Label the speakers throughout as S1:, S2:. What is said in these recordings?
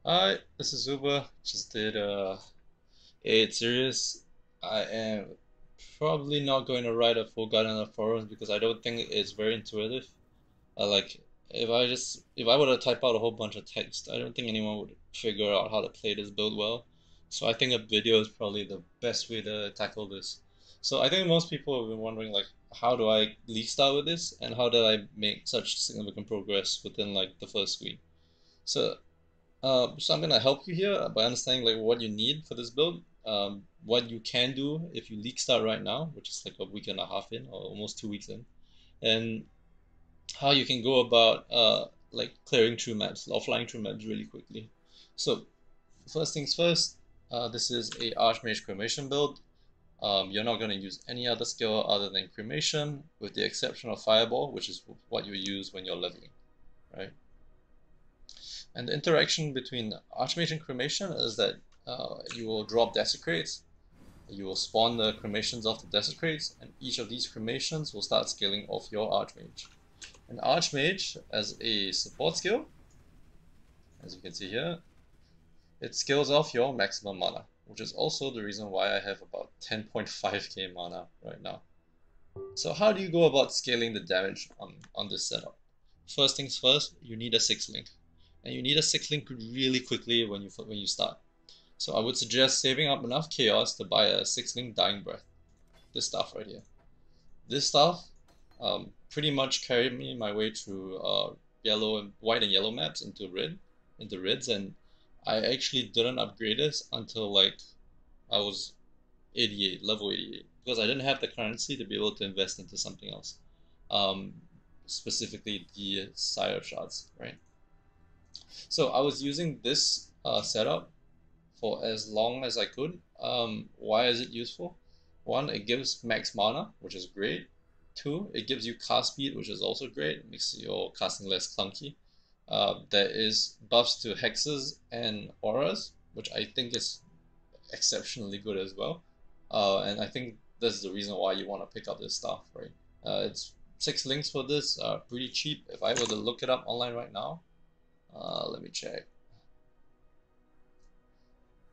S1: Hi, this is Zuba. Just did A8 series. I am probably not going to write a full guide on the forums because I don't think it's very intuitive. Like if I were to type out a whole bunch of text, I don't think anyone would figure out how to play this build well. So I think a video is probably the best way to tackle this. So I think most people have been wondering like how do I league start with this and how did I make such significant progress within like the first week. So so I'm gonna help you here by understanding like what you need for this build, what you can do if you league start right now, which is like a week and a half in or almost 2 weeks in, and how you can go about like clearing through maps, offline through maps really quickly. So first things first, this is a Archmage Cremation build. You're not gonna use any other skill other than Cremation, with the exception of Fireball, which is what you use when you're leveling, right? And the interaction between Archmage and Cremation is that you will drop Desecrates, you will spawn the Cremations off the Desecrates, and each of these Cremations will start scaling off your Archmage. And Archmage, as a support skill, as you can see here, it scales off your maximum mana, which is also the reason why I have about 10.5k mana right now. So how do you go about scaling the damage on this setup? First things first, you need a 6 link. And you need a 6 link really quickly when you start. So I would suggest saving up enough chaos to buy a 6 link Dying Breath. This stuff right here. This stuff pretty much carried me my way through yellow and white and yellow maps into reds, and I actually didn't upgrade this until like I was 88, level 88, because I didn't have the currency to be able to invest into something else. Um, Specifically the Sire shards, right? So I was using this setup for as long as I could. Why is it useful? One, it gives max mana, which is great. Two, it gives you cast speed, which is also great. It makes your casting less clunky. There is buffs to hexes and auras, which I think is exceptionally good as well. And I think this is the reason why you want to pick up this stuff, right? It's 6 links for this, pretty cheap. If I were to look it up online right now, let me check.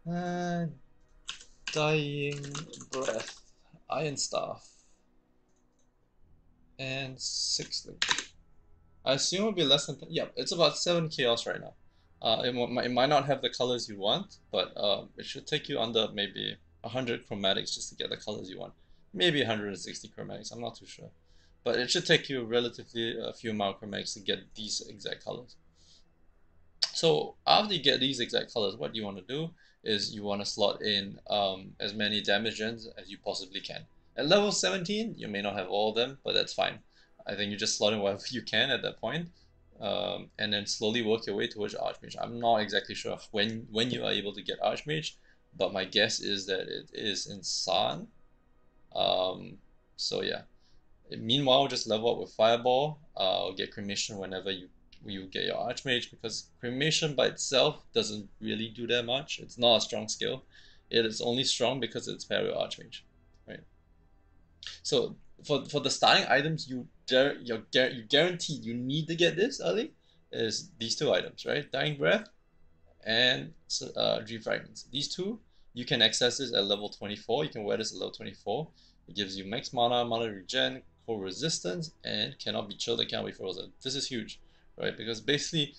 S1: Uh, Dying Breath, Iron Staff, and 6 link. I assume it'll be less than 10. Yeah, it's about 7 chaos right now. It might not have the colors you want, but it should take you under maybe 100 chromatics just to get the colors you want. Maybe 160 chromatics, I'm not too sure. But it should take you relatively a few chromatics to get these exact colors. So after you get these exact colors, what you want to do is you want to slot in as many damage gens as you possibly can. At level 17, you may not have all of them, but that's fine. I think you just slot in whatever you can at that point, and then slowly work your way towards Archmage. I'm not exactly sure when you are able to get Archmage, but my guess is that it is in San. Um, so yeah. Meanwhile, just level up with Fireball, or get Cremation whenever you get your Archmage, because Cremation by itself doesn't really do that much. It's not a strong skill. It is only strong because it's paired with Archmage, right? So for the starting items, you guaranteed you need to get this early is these two items, right? Dying Breath and Dream Fragments. These two you can access this at level 24. You can wear this at level 24. It gives you max mana, mana regen, core resistance, and cannot be chilled and cannot be frozen. This is huge, right? Because basically,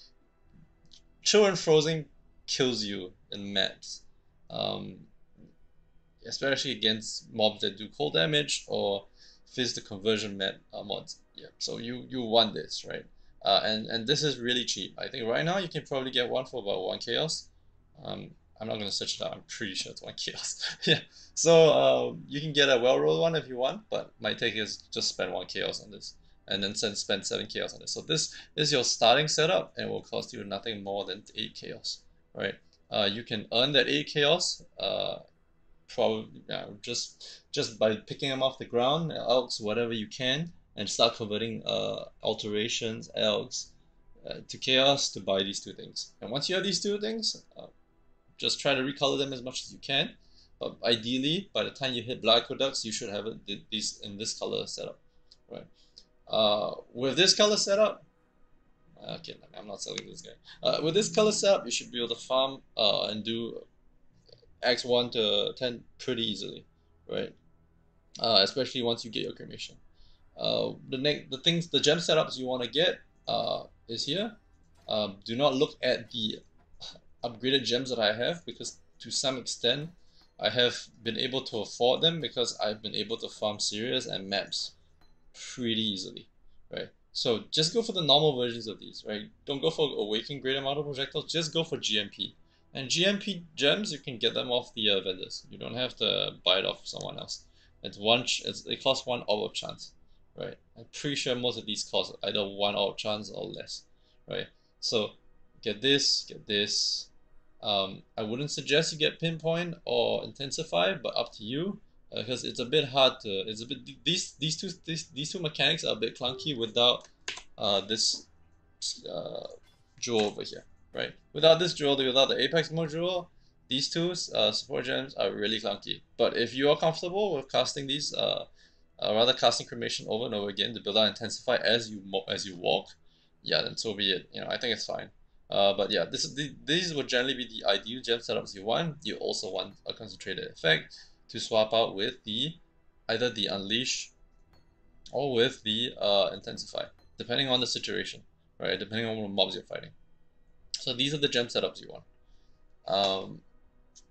S1: chill and frozen kills you in maps, um, especially against mobs that do cold damage or fizz the conversion map mods. Yeah, so you want this, right? And this is really cheap. I think right now you can probably get one for about 1 chaos. Um, I'm not gonna search it out. I'm pretty sure it's 1 chaos. Yeah. So you can get a well rolled one if you want, but my take is just spend 1 chaos on this, and then spend 7 chaos on this. So this is your starting setup, and it will cost you nothing more than 8 chaos, right? You can earn that 8 chaos. Probably just by picking them off the ground, elks, whatever you can, and start converting alterations, elks, to chaos to buy these two things. And once you have these two things, just try to recolor them as much as you can. But ideally, by the time you hit Black Aqueducts, you should have these in this color setup, right? With this color setup, Okay, I'm not selling this guy. With this color setup, you should be able to farm and do X1 to 10 pretty easily, right? Especially once you get your cremation. The gem setups you want to get is here. Do not look at the upgraded gems that I have because to some extent I have been able to afford them because I've been able to farm Sirius and maps pretty easily, right? So just go for the normal versions of these, right? Don't go for Awaken Great Amount of Projectiles, just go for GMP. And GMP gems, you can get them off the vendors. You don't have to buy it off someone else. It costs one orb of chance, right? I'm pretty sure most of these cost either one orb of chance or less, right? So get this, get this. I wouldn't suggest you get Pinpoint or Intensify, but up to you because it's a bit hard to. It's a bit these two mechanics are a bit clunky without this uh, jewel over here, right? Without this jewel, without the Apex mode jewel, these two support gems are really clunky. But if you are comfortable with casting these, rather casting cremation over and over again to build out Intensify as you walk, yeah, then so be it. You know, I think it's fine. But yeah, these would generally be the ideal gem setups you want. You also want a concentrated effect to swap out with either the Unleash or with the Intensify, depending on the situation, right? Depending on what mobs you're fighting. So these are the gem setups you want. Um,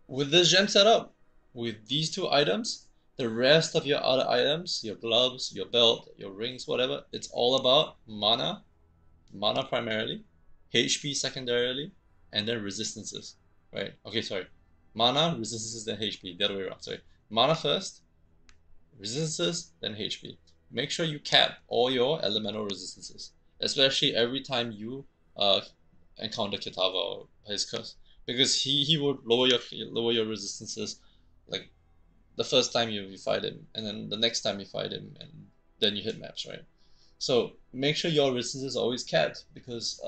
S1: with this gem setup, with these two items, the rest of your other items, your gloves, your belt, your rings, whatever, it's all about mana primarily, HP secondarily, and then resistances, right? Okay, sorry. Mana, resistances, then HP. The other way around, sorry. Mana first, resistances, then HP. Make sure you cap all your elemental resistances, especially every time you encounter Kitava or his curse, because he would lower your resistances, like the first time you fight him, and then the next time you fight him, and then you hit maps, right? So make sure your resistance is always capped because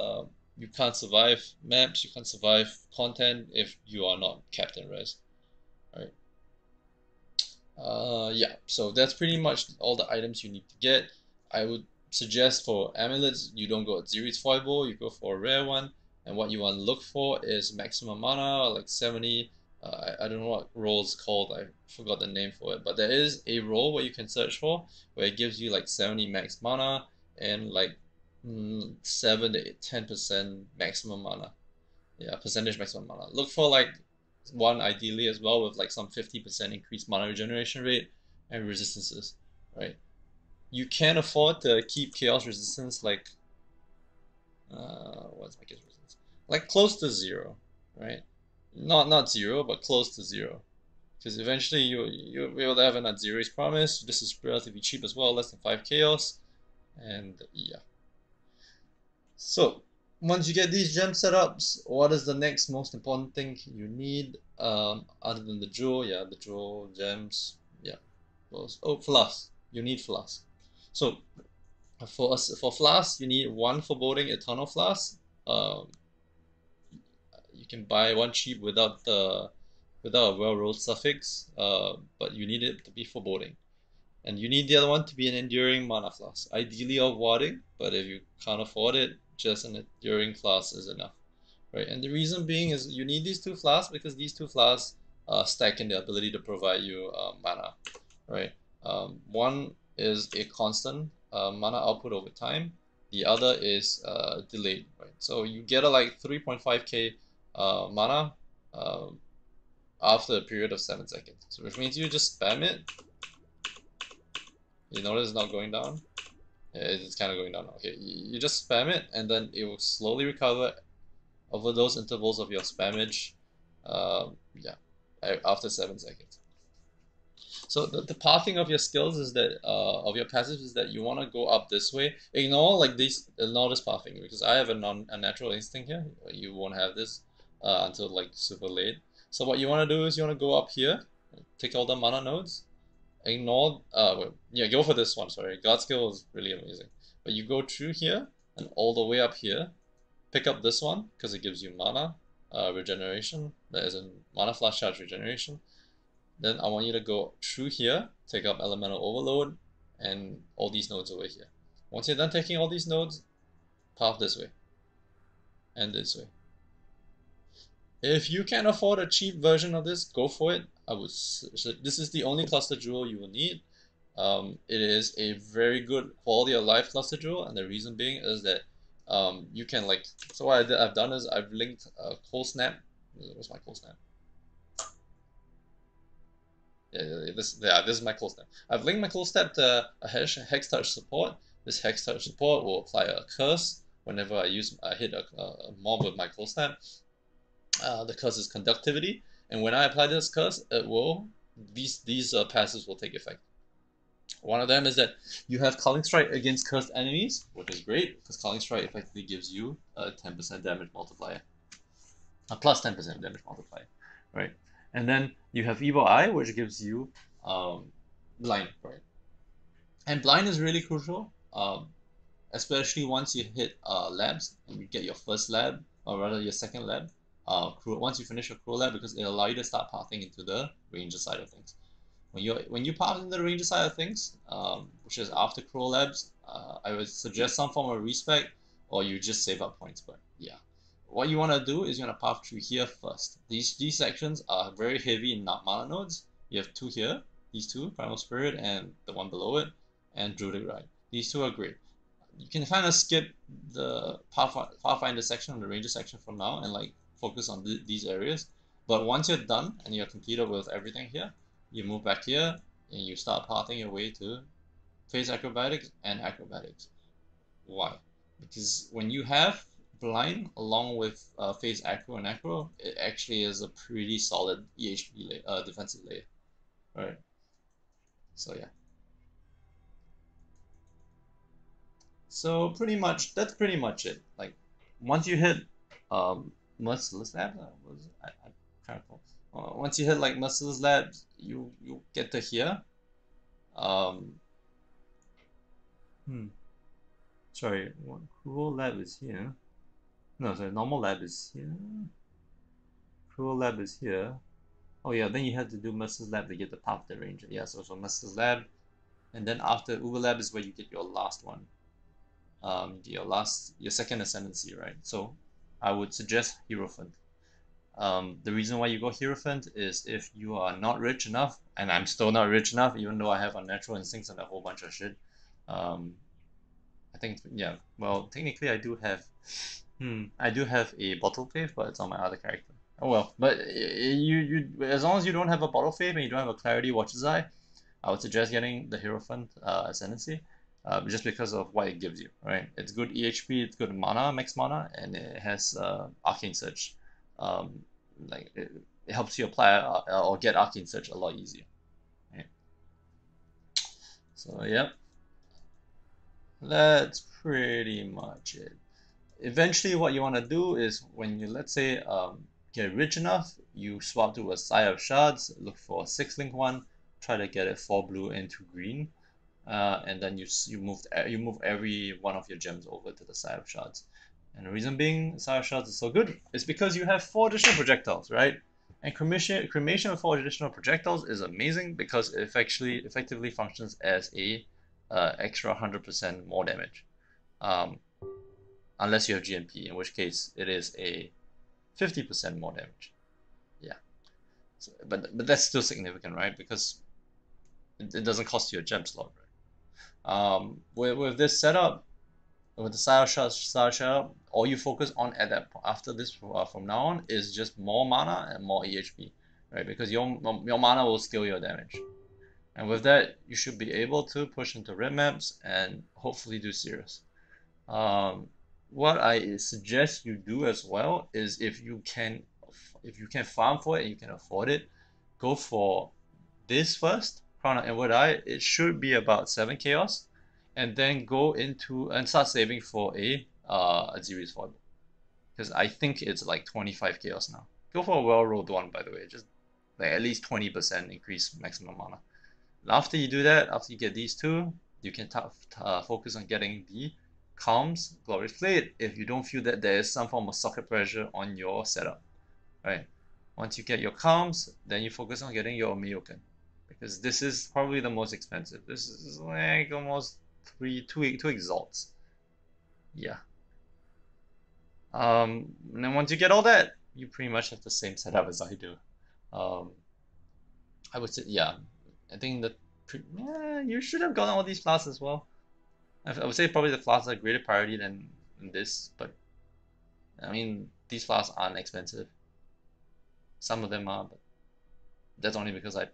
S1: you can't survive maps, you can't survive content if you are not capped in res. Right? Yeah, so that's pretty much all the items you need to get. I would suggest for amulets, you don't go at Zeri's Foible, you go for a rare one. And what you want to look for is maximum mana, like 70. I don't know what role is called, I forgot the name for it. But there is a role where you can search for, where it gives you like 70 max mana and like 7 to 10% maximum mana. Yeah, percentage maximum mana. Look for like one ideally as well with like some 50% increased mana regeneration rate and resistances, right? You can afford to keep chaos resistance like what's my chaos resistance? Like close to zero, right? Not zero, but close to zero. Because eventually you'll be able to have an at Zero's promise. This is relatively cheap as well, less than 5 chaos. And yeah. So once you get these gem setups, what is the next most important thing you need other than the jewel? Yeah, the jewel, gems, yeah. Oh, flask. You need flask. So for flask, you need one foreboding eternal flask. Um, you can buy one cheap without a well-rolled suffix, but you need it to be foreboding. And you need the other one to be an enduring mana flask. Ideally of warding, but if you can't afford it, just an enduring flask is enough. Right? And the reason being is you need these two flasks because these two flasks stack in the ability to provide you mana. Right? One is a constant mana output over time. The other is delayed. Right? So you get a like 3.5k mana after a period of 7 seconds. So which means you just spam it. You notice it's not going down? Yeah, it's kind of going down. Okay, you just spam it and then it will slowly recover over those intervals of your spammage. Yeah, after 7 seconds. So the pathing of your skills is that of your passives is that you want to go up this way. Ignore this pathing because I have a natural instinct here. You won't have this until like super late. So what you want to do is you want to go up here, take all the mana nodes, ignore yeah, go for this one, sorry. God skill is really amazing. But you go through here and all the way up here, pick up this one because it gives you mana regeneration, that is a mana flash charge regeneration. Then I want you to go through here, take up elemental overload and all these nodes over here. Once you're done taking all these nodes, path this way. and this way. If you can afford a cheap version of this, go for it. This is the only cluster jewel you will need. It is a very good quality of life cluster jewel, and the reason being is that you can like. So what I've done is I've linked Cold Snap. What's my Cold Snap? This is my Cold Snap. I've linked my Cold Snap to a Hex Touch support. This Hex Touch support will apply a curse whenever I hit a mob with my Cold Snap. The curse is conductivity, and when I apply this curse, it will these passes will take effect. One of them is that you have Culling Strike against cursed enemies, which is great because Culling Strike effectively gives you a 10% damage multiplier, a plus 10% damage multiplier, right? And then you have Evil Eye, which gives you blind, right? And blind is really crucial, especially once you hit labs and you get your first lab, or rather your second lab. Once you finish your Crow lab, because it allows you to start pathing into the ranger side of things. When you path into the ranger side of things, which is after Crow labs, I would suggest some form of respec, or you just save up points. But yeah, what you want to do is you want to path through here first. These sections are very heavy in mana nodes. You have two here, these two, Primal Spirit and the one below it, and Druidic Rite. These two are great. You can kind of skip the Pathfinder section or the Ranger section for now and like focus on these areas. But once you're done and you're completed with everything here, you move back here and you start pathing your way to Phase Acrobatics and Acrobatics. Why? Because when you have Blind along with Phase Acro and Acro, it actually is a pretty solid EHP defensive layer, right? So yeah. So pretty much that's pretty much it. Like once you hit Merciless Labs, I can't recall. Once you hit like Merciless Labs, you get to here. Um, hmm. Sorry, what Cruel Lab is here. No, sorry, Normal Lab is here. Cruel Lab is here. Oh yeah, then you have to do Merciless Lab to get the Path of the Ranger. Yeah, so Merciless Lab, and then after Uber Lab is where you get your last one. Your second ascendancy, right? So I would suggest Hierophant. The reason why you go Hierophant is if you are not rich enough, and I'm still not rich enough, even though I have Unnatural Instincts and a whole bunch of shit. I think yeah. Well, technically I do have a Bottle Faith, but it's on my other character. Oh well, but you as long as you don't have a Bottle Faith and you don't have a Clarity Watcher's Eye, I would suggest getting the Hierophant Ascendancy. Just because of what it gives you, right? It's good EHP, it's good mana, max mana, and it has Arcane Surge. Um, it helps you apply or get Arcane Surge a lot easier. Right? So yeah, that's pretty much it. Eventually, what you want to do is when you let's say get rich enough, you swap to a Sire of Shards, look for a 6-link one, try to get it 4 blue into green. And then you move every one of your gems over to the Sire of Shards. And the reason being Sire of Shards is so good is because you have 4 additional projectiles, right? And cremation with 4 additional projectiles is amazing because it effectively functions as a extra 100% more damage. Unless you have GMP, in which case it is a 50% more damage. Yeah. So, but that's still significant, right? Because it doesn't cost you a gem slot, right? With this setup, with the style setup, all you focus on at that after this from now on is just more mana and more EHP, right? Because your mana will steal your damage, and with that you should be able to push into red maps and hopefully do serious. What I suggest you do as well is if you can farm for it and you can afford it, go for this first, Crown of Inward Eye. It should be about 7 chaos, and then go into and start saving for a Azirius Foible, because I think it's like 25 chaos now. Go for a well rolled one, by the way, just like at least 20% increase maximum mana. After you do that, after you get these two, you can focus on getting the Calms, Glorious Blade, if you don't feel that there is some form of socket pressure on your setup, right? Once you get your Calms, then you focus on getting your Myoken, because this is probably the most expensive. This is like almost two exalts. Yeah. And then once you get all that, you pretty much have the same setup as I do. Um, I would say, yeah, I think that yeah, you should have gotten all these flasks as well. I would say probably the flasks are greater priority than this, but I mean, these flasks aren't expensive. Some of them are, but that's only because I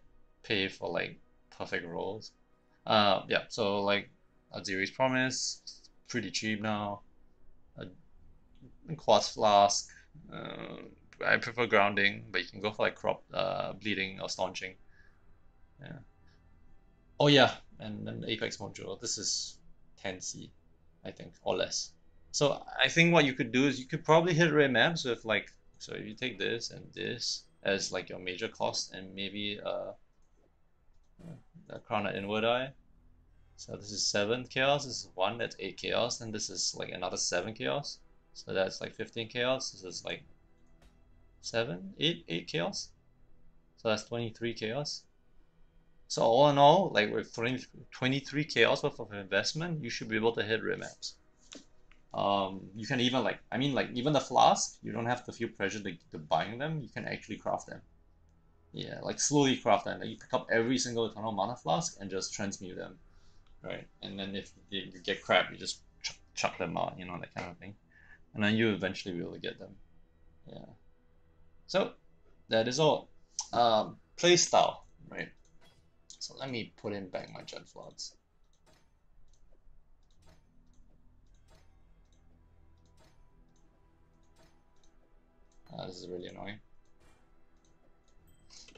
S1: pay for like perfect rolls. Yeah, so like Aziri's Promise, pretty cheap now. A Quartz Flask. I prefer grounding, but you can go for like crop bleeding or staunching. Yeah. Oh yeah, and then Apex module. This is 10C, I think, or less. So I think what you could do is you could probably hit red maps with like, so if you take this and this as like your major cost and maybe a Crown at Inward Eye. So this is 7 chaos, this is 1, that's 8 chaos, and this is like another 7 chaos. So that's like 15 chaos, this is like 7, 8 chaos. So that's 23 chaos. So all in all, like with 23 chaos worth of investment, you should be able to hit red maps. You can even like, I mean like even the flask, you don't have to feel pressure to buying them, you can actually craft them. Yeah, like slowly craft them. Like you pick up every single Eternal Mana flask and just transmute them, right? And then if you get crap, you just chuck them out, you know, that kind of thing. And then you eventually be able to get them. Yeah. So that is all. Play style, right? So let me put in back my Jet Floods. This is really annoying.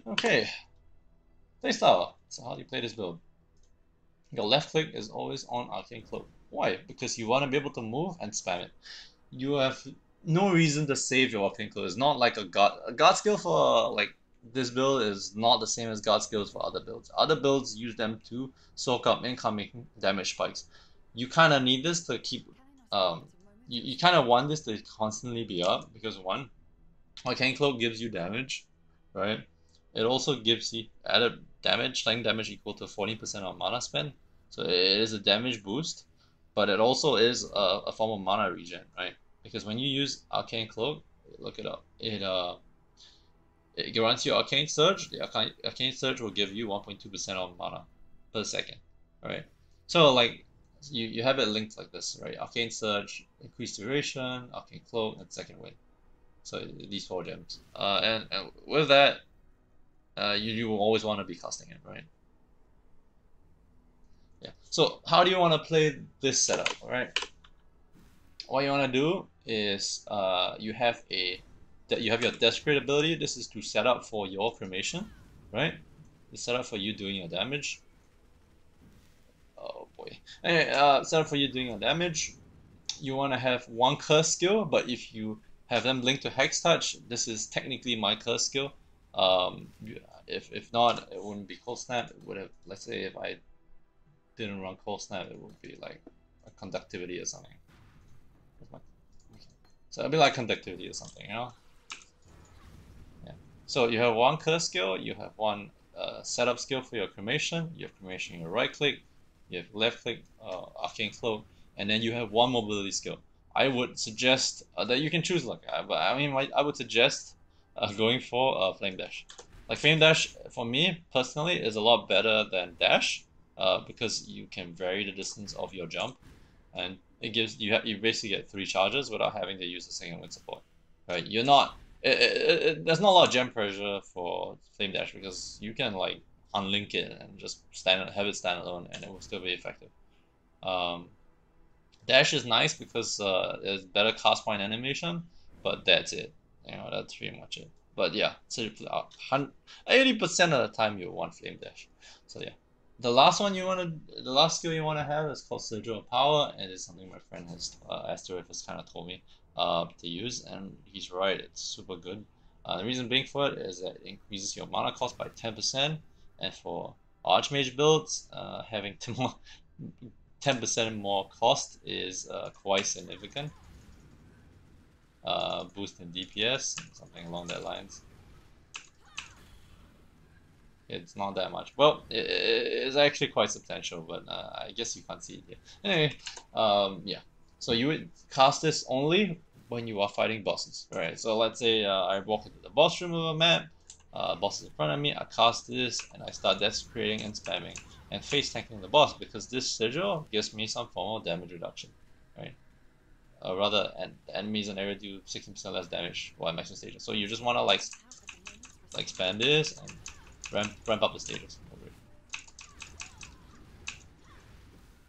S1: Okay, play style. So how do you play this build? Your left click is always on Arcane Cloak. Why? Because you want to be able to move and spam it. You have no reason to save your Arcane Cloak. It's not like a god skill for like this build is not the same as god skills for other builds. Other builds use them to soak up incoming damage spikes. You kind of need this to keep you kind of want this to constantly be up because one, Arcane Cloak gives you damage, right? It also gives you added damage, strength damage equal to 40% of mana spend. So it is a damage boost, but it also is a form of mana regen, right? Because when you use Arcane Cloak, look it up. It grants you Arcane Surge. The Arcane Surge will give you 1.2% of mana per second, right? So like you have it linked like this, right? Arcane Surge, increased duration, Arcane Cloak, and second wind. So these 4 gems. And with that, you will always want to be casting it, right? Yeah. So how do you want to play this setup, all right? What you want to do is you have your Desecrate ability. This is to set up for your cremation, right? It's set up for you doing your damage. Oh boy. Anyway, set up for you doing your damage. You want to have one curse skill, but if you have them linked to Hex Touch, this is technically my curse skill. If not, it wouldn't be Cold Snap. It would have, let's say, if I didn't run Cold Snap, it would be like a Conductivity or something. So it'd be like Conductivity or something, you know? Yeah. So you have one curse skill, you have one setup skill for your cremation, you have cremation your right click, you have left click, Arcane Cloak, and then you have one mobility skill. I would suggest that you can choose like but I mean I would suggest going for Flame Dash. Like Flame Dash for me personally is a lot better than Dash because you can vary the distance of your jump, and it gives you basically get 3 charges without having to use a second wind support. Right? You're not there's not a lot of gem pressure for Flame Dash because you can like unlink it and just have it stand alone and it will still be effective. Dash is nice because it's better cast point animation, but that's it. You know, that's pretty much it. But yeah, so 80% of the time you want Flame Dash. So yeah. The last skill you wanna have is called Sigil of Power, and it's something my friend has Asteroid has kind of told me to use, and he's right. It's super good. The reason being for it is that it increases your mana cost by 10%, and for Archmage builds, having 10% more cost is quite significant. Boost in DPS, something along that lines. It's not that much. Well, it's actually quite substantial, but I guess you can't see it here. Anyway, yeah. So you would cast this only when you are fighting bosses, right? So let's say I walk into the boss room of a map, boss is in front of me, I cast this, and I start desecrating and spamming, and face tanking the boss, because this sigil gives me some form of damage reduction, right? Rather, and the enemies and area do 16% less damage while maxing stages. So you just wanna like spam this and ramp up the stages.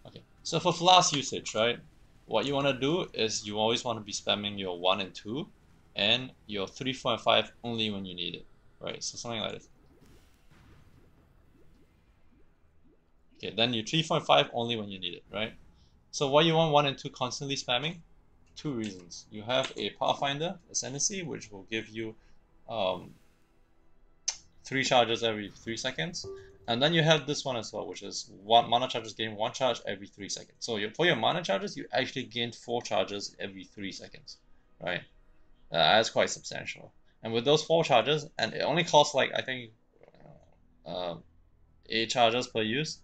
S1: Okay, so for flask usage, right? What you want to do is you always want to be spamming your 1 and 2 and your 3, 4, and 5 only when you need it, right? So something like this. Okay, then your 3, 4, and 5 only when you need it, right? So why you want 1 and 2 constantly spamming? Two reasons. You have a Pathfinder Ascendancy, which will give you 3 charges every 3 seconds. And then you have this one as well, which is one mana charges gain 1 charge every 3 seconds. So for your mana charges, you actually gain 4 charges every 3 seconds, right? That's quite substantial. And with those 4 charges, and it only costs like, I think, 8 charges per use.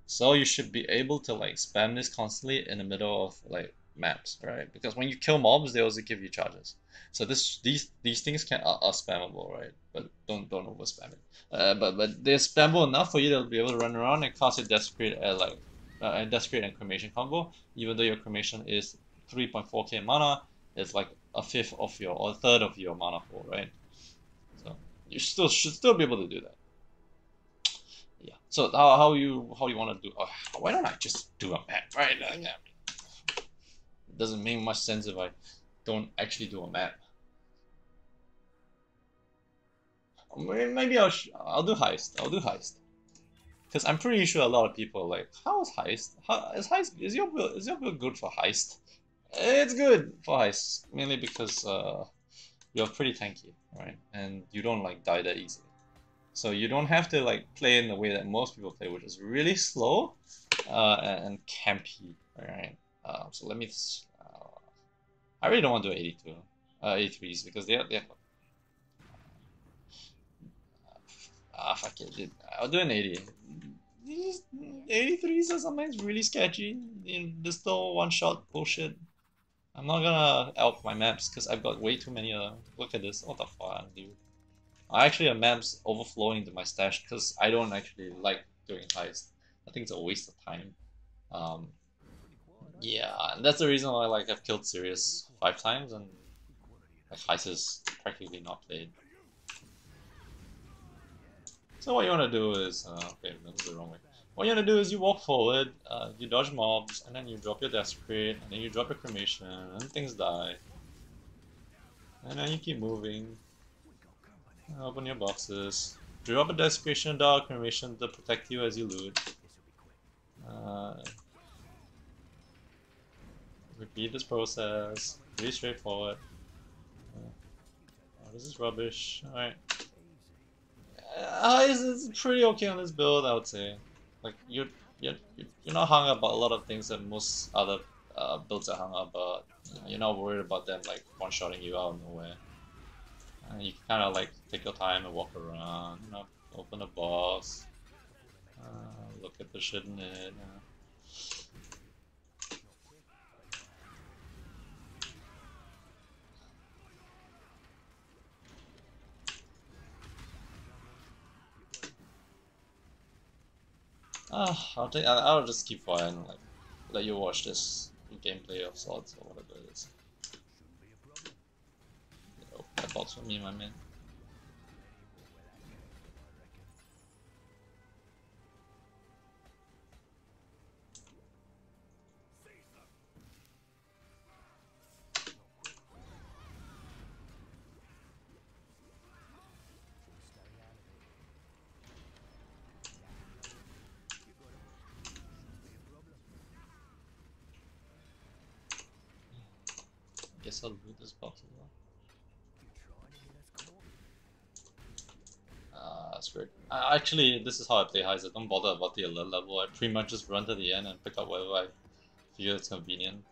S1: So you should be able to like spam this constantly in the middle of like maps, right? Because when you kill mobs, they also give you charges. So these things are spammable, right? But don't over spam it. But they're spammable enough for you to be able to run around and cast your desecrate desecrate and cremation combo. Even though your cremation is 3.4k mana, it's like a fifth of your or a third of your mana pool, right? So you should still be able to do that. Yeah. So how you want to do? Why don't I just do a map, right? It doesn't make much sense if I don't actually do a map. Maybe I'll do heist. I'll do heist. Because I'm pretty sure a lot of people are like, how is heist? Is your build good for heist? It's good for heist, mainly because you're pretty tanky, right? And you don't like die that easily. So you don't have to like play in the way that most people play, which is really slow and campy, right? So let me. I really don't want to do 82, 83s because they're fuck it, dude. I'll do an 80. These 83s are sometimes really sketchy. There's still one shot bullshit. I'm not gonna elk my maps because I've got way too many of them. Look at this. What the fuck, dude? I actually have maps overflowing to my stash because I don't actually like doing heist. I think it's a waste of time. Um, yeah, and that's the reason why like I've killed Sirius 5 times and like heist is practically not played. So what you want to do is, okay, that's the wrong way. What you want to do is you walk forward, you dodge mobs, and then you drop your desecrate, and then you drop your cremation, and things die. And then you keep moving. Open your boxes. Drop a desecration dog cremation to protect you as you loot. Repeat this process. Pretty straightforward. Oh, this is rubbish. Alright. It's pretty okay on this build, I would say. Like you're not hung up about a lot of things that most other builds are hung up about. You're not worried about them like one-shotting you out of nowhere. You can kind of like take your time and walk around, you know, open a box, look at the shit in it. I'll just keep quiet and like let you watch this gameplay of sorts or whatever it is. Open that box for me, my man. Guess I'll loot this box as well. Screwed. Actually, this is how I play heist. I don't bother about the alert level. I pretty much just run to the end and pick up whatever I feel it's convenient.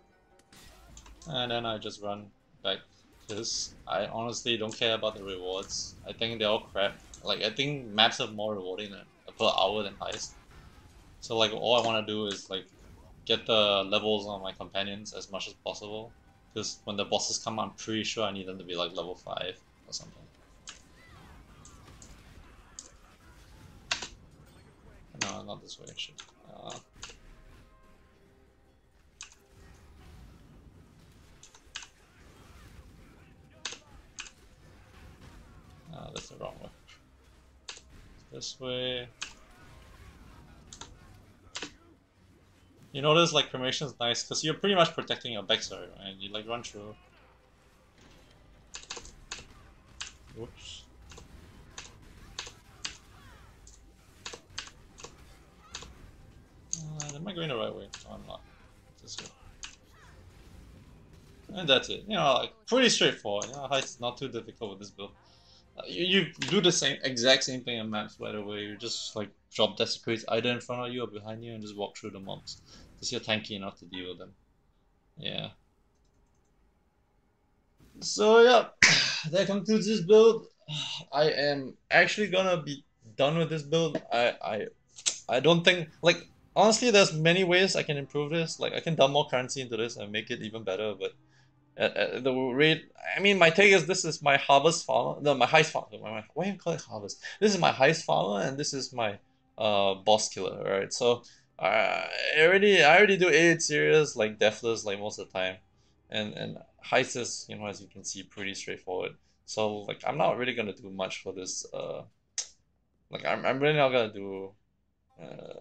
S1: And then I just run back because I honestly don't care about the rewards. I think they're all crap. Like, I think maps are more rewarding per hour than heist. So like all I want to do is like get the levels on my companions as much as possible. because when the bosses come, I'm pretty sure I need them to be like level 5 or something. No, not this way, actually. That's the wrong way. This way. You notice like cremation is nice because you're pretty much protecting your backside, right? You like run through. Whoops. Am I going the right way? No, I'm not. This way. And that's it. You know, like pretty straightforward. You know, it's not too difficult with this build. You do the exact same thing in maps, by the way. You just like drop desecrates either in front of you or behind you and just walk through the mobs. Because you're tanky enough to deal with them. Yeah. So yeah, that concludes this build. I am actually gonna be done with this build. I don't think like honestly there's many ways I can improve this. Like I can dump more currency into this and make it even better, but at the rate, I mean, my take is this is my harvest farmer. No, my heist farmer. Why do you call it harvest? This is my heist farmer, and this is my boss killer. Right. So I already do 8 series like deathless like most of the time, and heist is as you can see pretty straightforward. So like I'm not really gonna do much for this. Like I'm really not gonna do uh,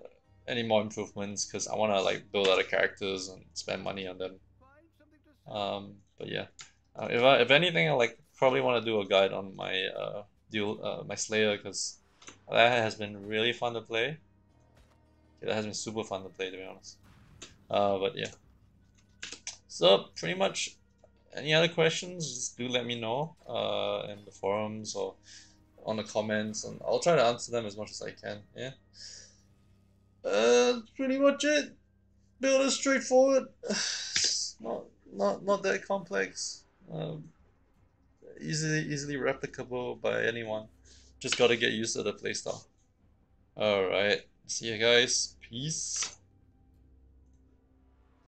S1: any more improvements because I wanna like build other characters and spend money on them. But yeah, if anything, I like probably want to do a guide on my my Slayer because that has been really fun to play. That has been super fun to play, to be honest. But yeah, so pretty much any other questions, just do let me know in the forums or on the comments, and I'll try to answer them as much as I can. Yeah. Pretty much it. Build is straightforward. Not that complex. Um, easily replicable by anyone. Just gotta get used to the playstyle. Alright, see you guys. Peace.